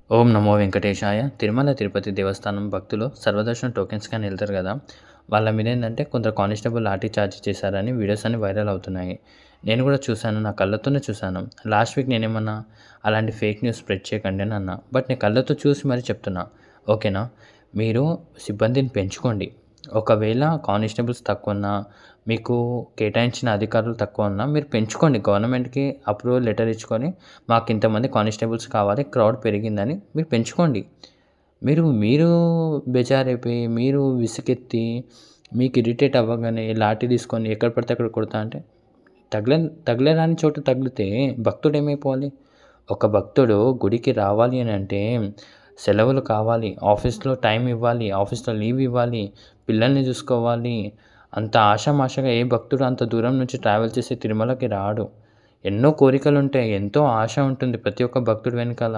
ఓం నమో వెంకటేశాయ. తిరుమల తిరుపతి దేవస్థానం భక్తులు సర్వదర్శనం టోకెన్స్ కానీ వెళ్తారు కదా! వాళ్ళ మీద ఏందంటే కొందరు కానిస్టేబుల్ లాఠీ చార్జ్ చేశారని వీడియోస్ అన్నీ వైరల్ అవుతున్నాయి. నేను కూడా చూశాను. నా కళ్ళతోనే చూశాను. లాస్ట్ వీక్ నేనేమన్నా అలాంటి ఫేక్ న్యూస్ స్ప్రెడ్ చేయకండి అని అన్నా. బట్ నేను కళ్ళతో చూసి మరి చెప్తున్నా. ఓకేనా? మీరు సిబ్బందిని పెంచుకోండి. ఒకవేళ కానిస్టేబుల్స్ తక్కువున్నా, మీకు కేటాయించిన అధికారులు తక్కువ ఉన్నా మీరు పెంచుకోండి. గవర్నమెంట్‌కి అప్రూవల్ లెటర్ ఇచ్చుకొని మాకింతమంది కానిస్టేబుల్స్ కావాలి, క్రౌడ్ పెరిగిందని మీరు పెంచుకోండి. మీరు బేజారైపోయి, మీరు విసుగెత్తి, మీకు ఇరిటేట్ అవ్వగానే లాఠీ తీసుకొని ఎక్కడ పడితే అక్కడ కొడతా అంటే తగలరాని చోట తగిలితే భక్తుడేమైపోవాలి? ఒక భక్తుడు గుడికి రావాలి అనంటే సెలవులు కావాలి, ఆఫీస్‌లో టైం ఇవ్వాలి, ఆఫీస్‌లో లీవ్ ఇవ్వాలి, పిల్లల్ని చూసుకోవాలి. అంత ఆషామాషాగా ఏ భక్తుడు అంత దూరం నుంచి ట్రావెల్ చేసి తిరుమలకి రాడు. ఎన్నో కోరికలుంటాయి. ఎంతో ఆశ ఉంటుంది ప్రతి ఒక్క భక్తుడి వెనకాల.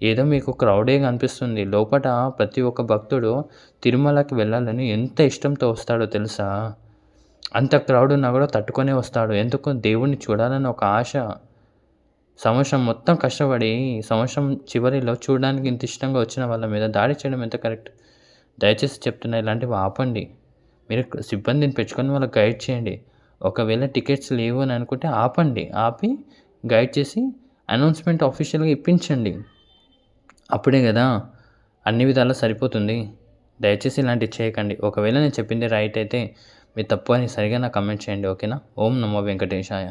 ఏదో మీకు క్రౌడేగా అనిపిస్తుంది. లోపట ప్రతి ఒక్క భక్తుడు తిరుమలకి వెళ్ళాలని ఎంత ఇష్టంతో వస్తాడో తెలుసా? అంత క్రౌడ్ ఉన్నా కూడా తట్టుకొనే వస్తాడు. ఎందుకు? దేవుడిని చూడాలని ఒక ఆశ. సంవత్సరం మొత్తం కష్టపడి, సంవత్సరం చివరిలో చూడడానికి ఇంత ఇష్టంగా వచ్చిన వాళ్ళ మీద దాడి చేయడం ఎంత కరెక్ట్? దయచేసి చెప్తున్నా ఇలాంటివి ఆపండి. మీరు సిబ్బందిని పెంచుకొని వాళ్ళకి గైడ్ చేయండి. ఒకవేళ టికెట్స్ లేవు అని అనుకుంటే ఆపండి. ఆపి గైడ్ చేసి అనౌన్స్‌మెంట్ ఆఫీషియల్‌గా ఇప్పించండి. అప్పుడే గదా! అన్ని విధాలా సరిపోతుంది. దయచేసి ఇలాంటివి చేయకండి. ఒకవేళ నేను చెప్పింది రైట్ అయితే మీరు తప్పు అని సరిగ్గా నాకు కమెంట్ చేయండి. ఓకేనా? ఓం నమో వెంకటేశాయ.